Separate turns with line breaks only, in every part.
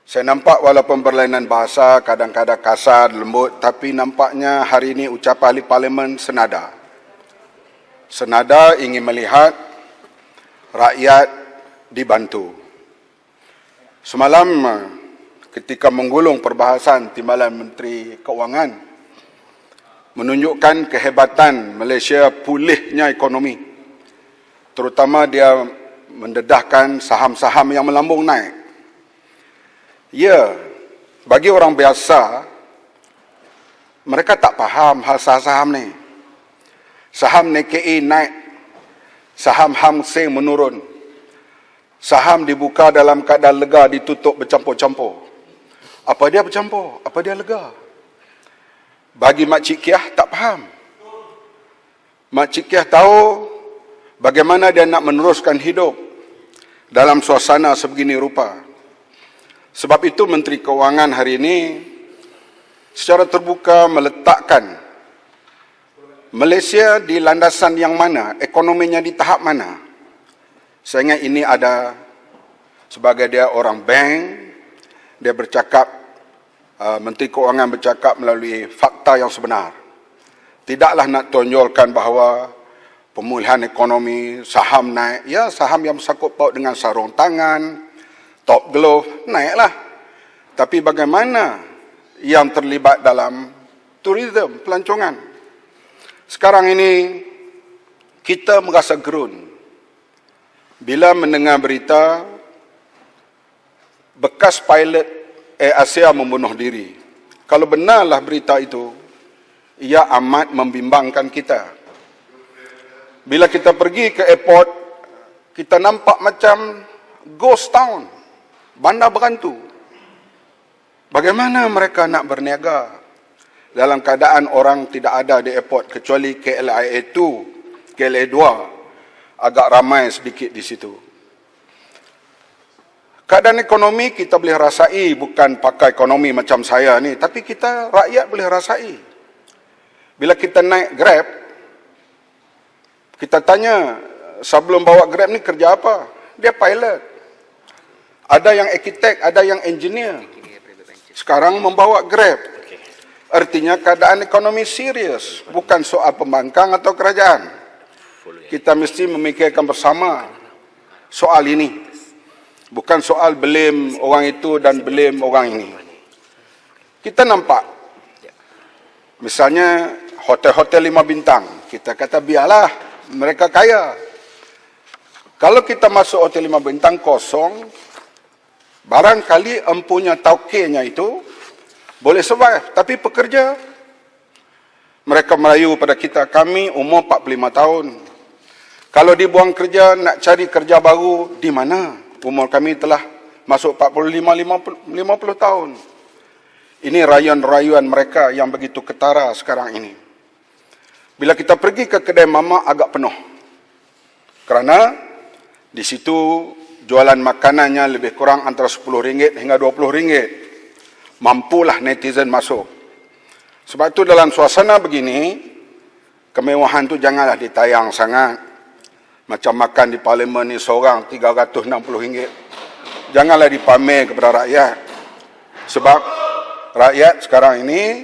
Saya nampak walaupun berlainan bahasa, kadang-kadang kasar, lembut, tapi nampaknya hari ini ucapan ahli parlimen senada. Senada ingin melihat rakyat dibantu. Semalam ketika menggulung perbahasan Timbalan Menteri Keuangan menunjukkan kehebatan Malaysia pulihnya ekonomi. Terutama dia mendedahkan saham-saham yang melambung naik. Ya, bagi orang biasa, mereka tak faham hal saham ni. Saham NKI naik, saham Hang Seng menurun. Saham dibuka dalam keadaan lega, ditutup bercampur-campur. Apa dia bercampur? Apa dia lega? Bagi Makcik Kiah tak faham. Makcik Kiah tahu bagaimana dia nak meneruskan hidup dalam suasana sebegini rupa. Sebab itu Menteri Keuangan hari ini secara terbuka meletakkan Malaysia di landasan yang mana, ekonominya di tahap mana. Saya ingat ini ada, sebagai dia orang bank, dia bercakap, Menteri Keuangan bercakap melalui fakta yang sebenar. Tidaklah nak tonjolkan bahawa pemulihan ekonomi, saham naik, ya saham yang bersangkut paut dengan sarung tangan, top glove, naiklah. Tapi bagaimana yang terlibat dalam tourism, pelancongan? Sekarang ini kita merasa gerun bila mendengar berita bekas pilot Air Asia membunuh diri. Kalau benarlah berita itu, ia amat membimbangkan kita. Bila kita pergi ke airport, kita nampak macam ghost town, bandar berantu. Bagaimana mereka nak berniaga dalam keadaan orang tidak ada di airport, kecuali KLIA 2, KLIA 2 agak ramai sedikit di situ. Keadaan ekonomi kita boleh rasai, bukan pakai ekonomi macam saya ni, tapi kita rakyat boleh rasai. Bila kita naik Grab, kita tanya, sebelum bawa Grab ni kerja apa? Dia pilot. Ada yang arkitek, ada yang engineer. Sekarang membawa Grab. Artinya keadaan ekonomi serius, bukan soal pembangkang atau kerajaan. Kita mesti memikirkan bersama soal ini. Bukan soal blame orang itu dan blame orang ini. Kita nampak, misalnya hotel-hotel 5 bintang, kita kata biarlah, mereka kaya. Kalau kita masuk hotel 5 bintang kosong, barangkali empunya taukenya itu boleh survive, tapi pekerja, mereka merayu pada kita, kami umur 45 tahun. Kalau dibuang kerja, nak cari kerja baru, di mana? Umur kami telah masuk 45-50 tahun. Ini rayuan-rayuan mereka yang begitu ketara sekarang ini. Bila kita pergi ke kedai mamak agak penuh. Kerana di situ jualan makanannya lebih kurang antara RM10 hingga RM20. Mampulah netizen masuk. Sebab itu dalam suasana begini, kemewahan tu janganlah ditayang sangat. Macam makan di parlimen ni seorang RM360. Janganlah dipamer kepada rakyat. Sebab rakyat sekarang ini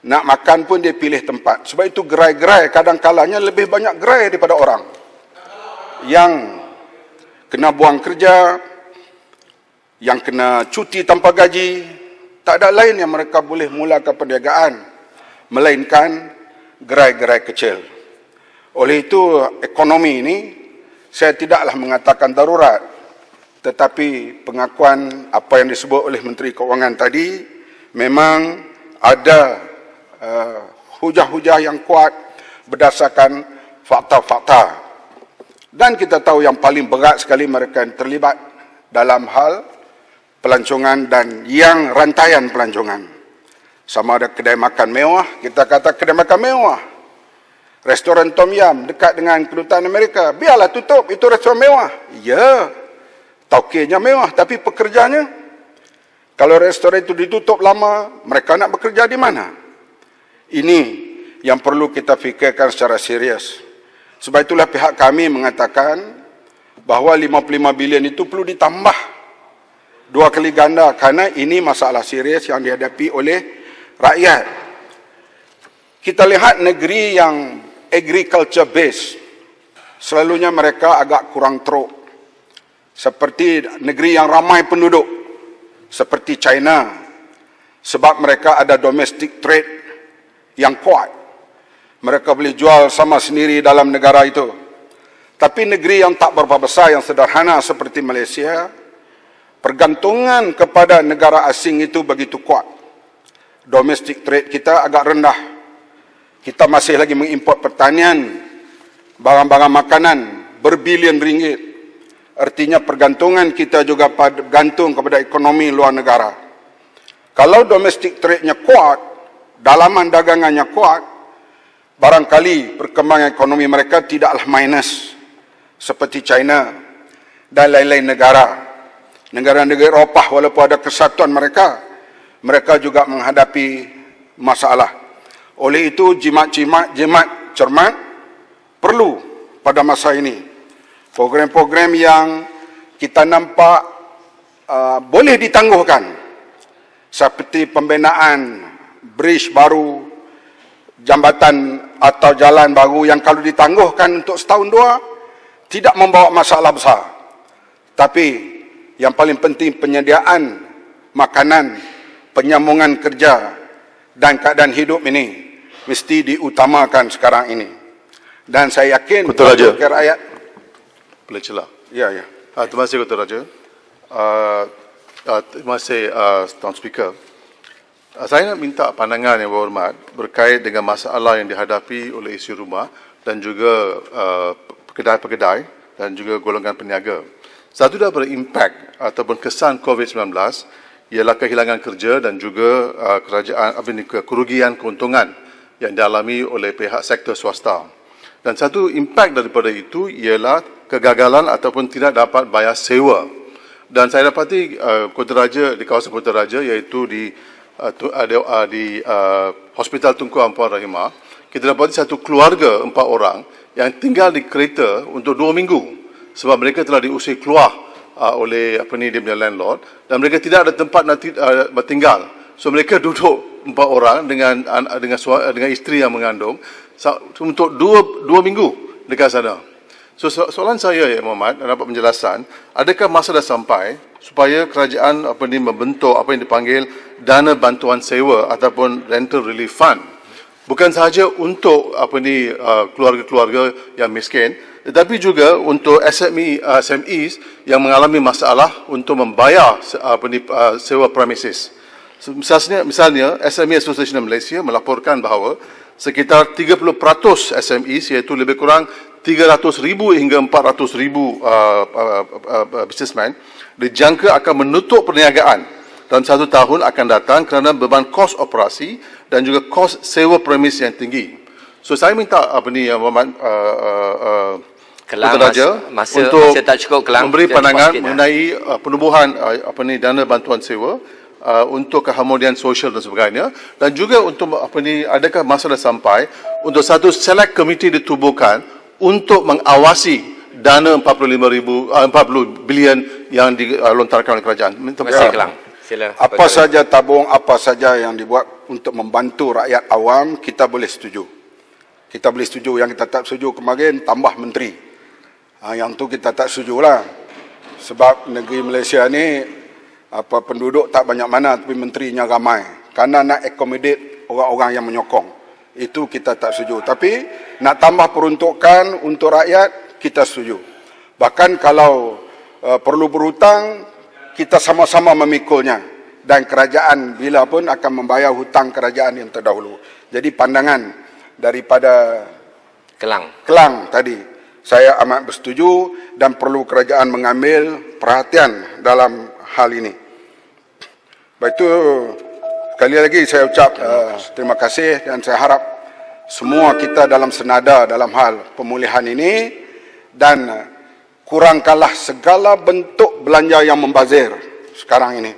nak makan pun dia pilih tempat. Sebab itu gerai-gerai kadang-kalanya lebih banyak gerai daripada orang yang kena buang kerja, yang kena cuti tanpa gaji. Tak ada lain yang mereka boleh mulakan perniagaan, melainkan gerai-gerai kecil. Oleh itu, ekonomi ini, saya tidaklah mengatakan darurat, tetapi pengakuan apa yang disebut oleh Menteri Keuangan tadi, memang ada hujah-hujah yang kuat berdasarkan fakta-fakta. Dan kita tahu yang paling berat sekali mereka yang terlibat dalam hal pelancongan dan yang rantaian pelancongan. Sama ada kedai makan mewah, kita kata kedai makan mewah. Restoran Tom Yum dekat dengan kedutaan Amerika, biarlah tutup, itu restoran mewah. Ya, taukirnya mewah, tapi pekerjanya, kalau restoran itu ditutup lama, mereka nak bekerja di mana? Ini yang perlu kita fikirkan secara serius. Sebab itulah pihak kami mengatakan bahawa 55 bilion itu perlu ditambah dua kali ganda karena ini masalah serius yang dihadapi oleh rakyat. Kita lihat negeri yang agriculture based, selalunya mereka agak kurang teruk. Seperti negeri yang ramai penduduk, seperti China, sebab mereka ada domestic trade yang kuat. Mereka boleh jual sama sendiri dalam negara itu. Tapi negeri yang tak berapa besar, yang sederhana seperti Malaysia, pergantungan kepada negara asing itu begitu kuat. Domestic trade kita agak rendah. Kita masih lagi mengimport pertanian, barang-barang makanan berbilion ringgit. Artinya pergantungan kita juga bergantung kepada ekonomi luar negara. Kalau domestic trade-nya kuat, dalaman dagangannya kuat, barangkali perkembangan ekonomi mereka tidaklah minus seperti China dan lain-lain negara. Negara-negara Eropah walaupun ada kesatuan mereka, mereka juga menghadapi masalah. Oleh itu jimat cermat perlu pada masa ini. Program-program yang kita nampak boleh ditangguhkan, seperti pembinaan bridge baru, jambatan atau jalan baru yang kalau ditangguhkan untuk setahun dua, tidak membawa masalah besar. Tapi yang paling penting penyediaan makanan, penyambungan kerja dan keadaan hidup ini mesti diutamakan sekarang ini. Dan saya yakin
Betul Raja.
Rakyat
Boleh celah.
ya.
Terima kasih Ketua Raja. Terima kasih Tuan Speaker. Saya nak minta pandangan yang berhormat berkait dengan masalah yang dihadapi oleh isi rumah dan juga pekedai-pekedai dan juga golongan peniaga. Satu daripada impak ataupun kesan COVID-19 ialah kehilangan kerja dan juga kerugian keuntungan yang dialami oleh pihak sektor swasta. Dan satu impak daripada itu ialah kegagalan ataupun tidak dapat bayar sewa. Dan saya dapati Kota Raja, di kawasan Kota Raja, iaitu di Hospital Tunku Ampuan Rahimah, kita dapati satu keluarga 4 orang yang tinggal di kereta untuk 2 minggu sebab mereka telah diusir keluar oleh dia punya landlord dan mereka tidak ada tempat nak bertinggal. So mereka duduk 4 orang dengan isteri yang mengandung untuk 2 minggu dekat sana. So soalan saya ya Muhammad, dapat penjelasan, adakah masa dah sampai supaya kerajaan membentuk apa yang dipanggil dana bantuan sewa ataupun rental relief fund, bukan sahaja untuk keluarga-keluarga yang miskin, tetapi juga untuk SMEs yang mengalami masalah untuk membayar sewa premises. Misalnya SME Association Malaysia melaporkan bahawa sekitar 30% SMEs, iaitu lebih kurang 300,000 hingga 400,000 businessman dijangka akan menutup perniagaan dalam 1 tahun akan datang kerana beban kos operasi dan juga kos sewa premis yang tinggi. So saya minta Muhammad
Kelang, masa tak cukup, Kelang,
memberi pandangan mengenai penubuhan dana bantuan sewa untuk keharmonian sosial dan sebagainya, dan juga untuk adakah masa dah sampai untuk satu select committee ditubuhkan untuk mengawasi dana 40 bilion yang dilontarkan oleh kerajaan.
Terima kasih, Kelang. Sila.
Apa saja tabung, apa saja yang dibuat untuk membantu rakyat awam, kita boleh setuju. Kita boleh setuju. Yang kita tak setuju kemarin, tambah menteri. Yang tu kita tak setujulah. Sebab negeri Malaysia ni, penduduk tak banyak mana, tapi menterinya ramai. Kerana nak accommodate orang-orang yang menyokong. Itu kita tak setuju. Tapi nak tambah peruntukan untuk rakyat, kita setuju. Bahkan kalau perlu berhutang, kita sama-sama memikulnya. Dan kerajaan bila pun akan membayar hutang kerajaan yang terdahulu. Jadi pandangan daripada Kelang tadi, saya amat bersetuju dan perlu kerajaan mengambil perhatian dalam hal ini. Baik itu, sekali lagi saya ucap terima kasih dan saya harap semua kita dalam senada dalam hal pemulihan ini dan kurangkanlah segala bentuk belanja yang membazir sekarang ini.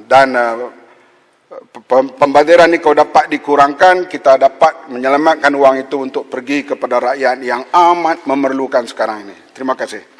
Dan pembaziran ini kalau dapat dikurangkan, kita dapat menyelamatkan uang itu untuk pergi kepada rakyat yang amat memerlukan sekarang ini. Terima kasih.